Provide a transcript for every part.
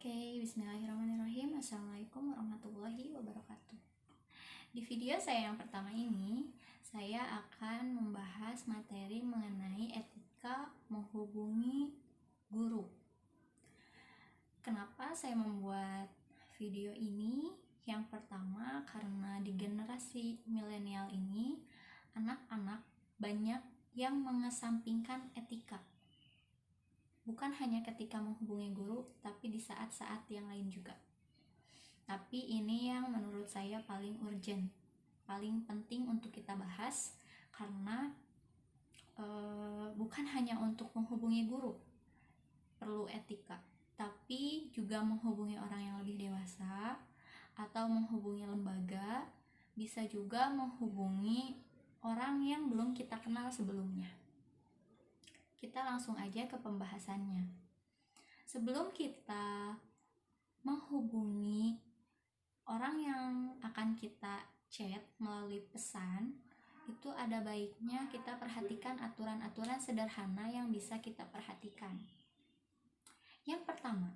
Oke, bismillahirrahmanirrahim. Assalamualaikum warahmatullahi wabarakatuh. Di video saya yang pertama ini, saya akan membahas materi mengenai etika menghubungi guru. Kenapa saya membuat video ini? Yang pertama, karena di generasi milenial ini, anak-anak banyak yang mengesampingkan etika. Bukan hanya ketika menghubungi guru, tapi di saat-saat yang lain juga. Tapi ini yang menurut saya paling urgent, paling penting untuk kita bahas, karena bukan hanya untuk menghubungi guru perlu etika, tapi juga menghubungi orang yang lebih dewasa atau menghubungi lembaga, bisa juga menghubungi orang yang belum kita kenal sebelumnya. Kita langsung aja ke pembahasannya. Sebelum kita menghubungi orang yang akan kita chat melalui pesan, itu ada baiknya kita perhatikan aturan-aturan sederhana yang bisa kita perhatikan. Yang pertama,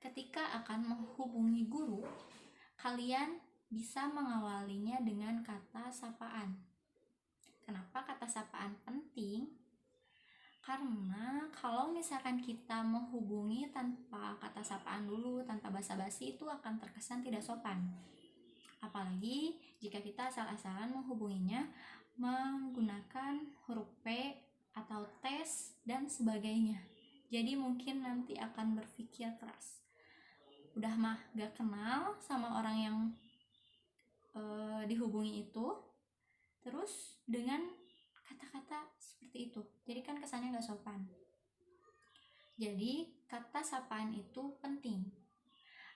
ketika akan menghubungi guru, kalian bisa mengawalinya dengan kata sapaan. Kenapa kata sapaan penting? Karena kalau misalkan kita menghubungi tanpa kata sapaan dulu, tanpa basa-basi, itu akan terkesan tidak sopan. Apalagi jika kita asal-asalan menghubunginya menggunakan huruf P atau tes dan sebagainya. Jadi mungkin nanti akan berpikir keras. Udah mah gak kenal sama orang yang dihubungi itu, terus dengan kata-kata seperti itu, jadi kan kesannya gak sopan. Jadi kata sapaan itu penting.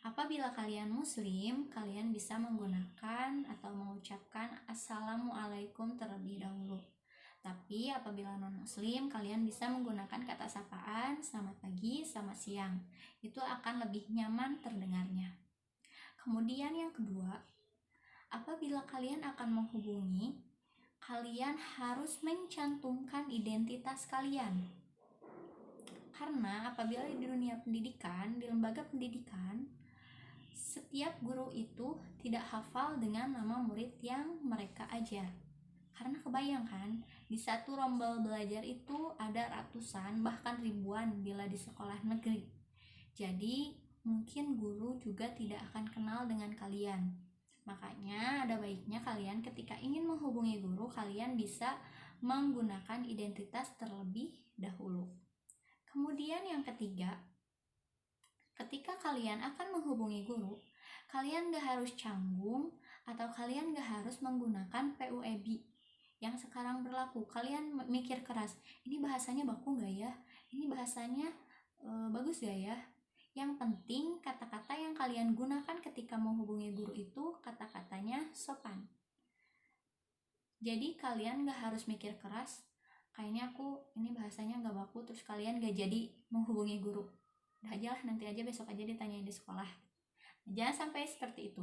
Apabila kalian muslim, kalian bisa menggunakan atau mengucapkan assalamualaikum terlebih dahulu. Tapi apabila non muslim, kalian bisa menggunakan kata sapaan selamat pagi, selamat siang. Itu akan lebih nyaman terdengarnya. Kemudian yang kedua, apabila kalian akan menghubungi, kalian harus mencantumkan identitas kalian. Karena apabila di dunia pendidikan, di lembaga pendidikan, setiap guru itu tidak hafal dengan nama murid yang mereka ajar. Karena kebayangkan, di satu rombel belajar itu ada ratusan, bahkan ribuan bila di sekolah negeri. Jadi, mungkin guru juga tidak akan kenal dengan kalian. Makanya ada baiknya kalian ketika ingin menghubungi guru, kalian bisa menggunakan identitas terlebih dahulu. Kemudian yang ketiga, ketika kalian akan menghubungi guru, kalian gak harus canggung atau kalian gak harus menggunakan PUEB yang sekarang berlaku. Kalian mikir keras, ini bahasanya baku gak ya? Ini bahasanya bagus gak ya? Yang penting kata-kata yang kalian gunakan ketika menghubungi guru itu kata-katanya sopan. Jadi kalian gak harus mikir keras, kayaknya aku ini bahasanya gak baku, terus kalian gak jadi menghubungi guru. Udah aja lah, nanti aja besok aja ditanyain di sekolah. Jangan sampai seperti itu.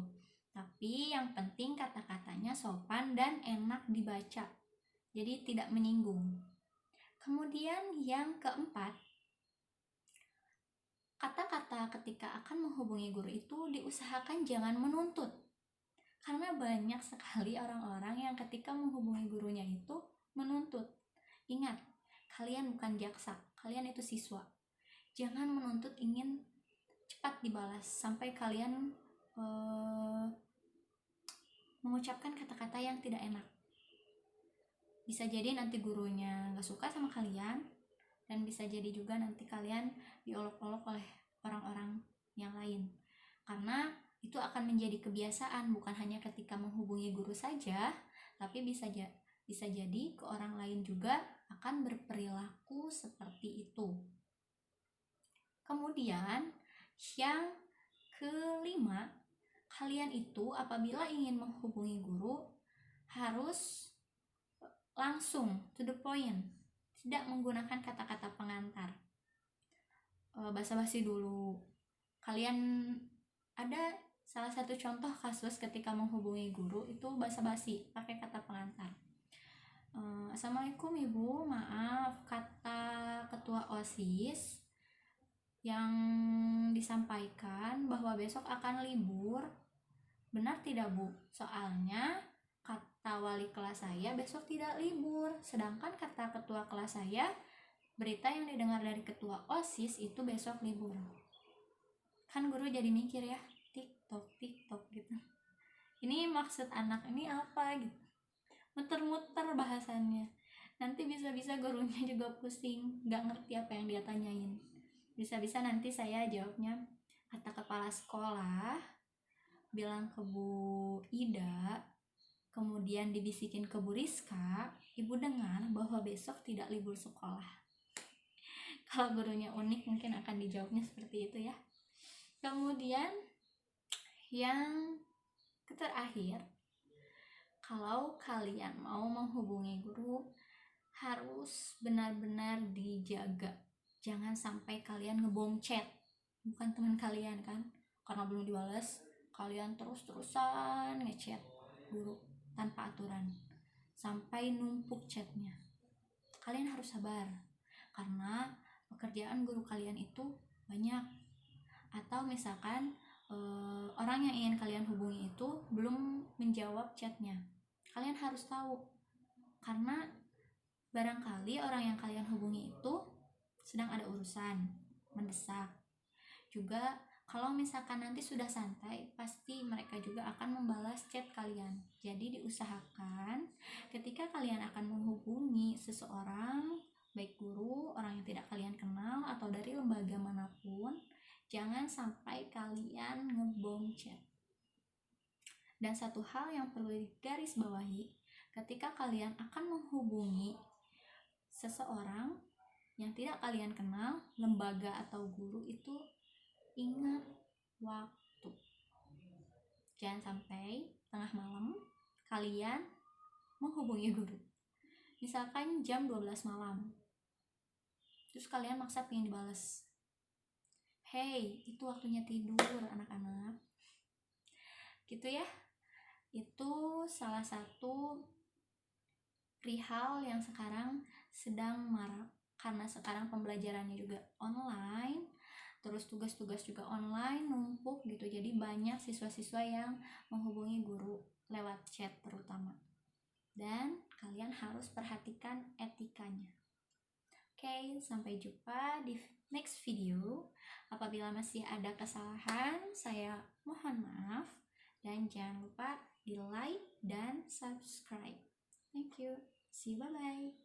Tapi yang penting kata-katanya sopan dan enak dibaca, jadi tidak menyinggung. Kemudian yang keempat, kata-kata ketika akan menghubungi guru itu diusahakan jangan menuntut. Karena banyak sekali orang-orang yang ketika menghubungi gurunya itu menuntut. Ingat, kalian bukan jaksa, kalian itu siswa. Jangan menuntut ingin cepat dibalas sampai kalian mengucapkan kata-kata yang tidak enak. Bisa jadi nanti gurunya gak suka sama kalian, dan bisa jadi juga nanti kalian diolok-olok oleh orang-orang yang lain. Karena itu akan menjadi kebiasaan, bukan hanya ketika menghubungi guru saja, tapi bisa jadi ke orang lain juga akan berperilaku seperti itu. Kemudian yang kelima, kalian itu apabila ingin menghubungi guru harus langsung to the point, tidak menggunakan kata-kata pengantar. Basa-basi dulu. Kalian ada salah satu contoh kasus ketika menghubungi guru itu basa-basi pakai kata pengantar. Assalamualaikum ibu, maaf, kata ketua OSIS yang disampaikan bahwa besok akan libur. Benar tidak, Bu? Soalnya kata wali kelas saya besok tidak libur, sedangkan kata ketua kelas saya berita yang didengar dari ketua OSIS itu besok libur. Kan guru jadi mikir ya, TikTok gitu. Ini maksud anak ini apa gitu. Muter-muter bahasannya. Nanti bisa-bisa gurunya juga pusing, gak ngerti apa yang dia tanyain. Bisa-bisa nanti saya jawabnya kata kepala sekolah, bilang ke Bu Ida, kemudian dibisikin ke Bu Rizka, ibu dengar bahwa besok tidak libur sekolah. Kalau gurunya unik mungkin akan dijawabnya seperti itu ya. Kemudian yang terakhir, kalau kalian mau menghubungi guru harus benar-benar dijaga. Jangan sampai kalian ngebom chat, bukan teman kalian kan, karena belum dibalas kalian terus-terusan ngechat guru tanpa aturan sampai numpuk chatnya. Kalian harus sabar karena pekerjaan guru kalian itu banyak. Atau misalkan orang yang ingin kalian hubungi itu belum menjawab chatnya, kalian harus tahu, karena barangkali orang yang kalian hubungi itu sedang ada urusan mendesak. Juga kalau misalkan nanti sudah santai, pasti mereka juga akan membalas chat kalian. Jadi diusahakan ketika kalian akan menghubungi seseorang, baik guru, orang yang tidak kalian kenal, atau dari lembaga manapun, jangan sampai kalian ngebom chat. Dan satu hal yang perlu digarisbawahi, ketika kalian akan menghubungi seseorang yang tidak kalian kenal, lembaga atau guru, itu ingat waktu. Jangan sampai tengah malam kalian menghubungi guru. Misalkan jam 12 malam. Terus kalian maksa pengen dibalas. Hey, itu waktunya tidur anak-anak. Gitu ya. Itu salah satu perihal yang sekarang sedang marak. Karena sekarang pembelajarannya juga online, terus tugas-tugas juga online, numpuk gitu. Jadi banyak siswa-siswa yang menghubungi guru lewat chat terutama. Dan kalian harus perhatikan etikanya. Oke, sampai jumpa di next video. Apabila masih ada kesalahan, saya mohon maaf. Dan jangan lupa di like dan subscribe. Thank you. See you, bye-bye.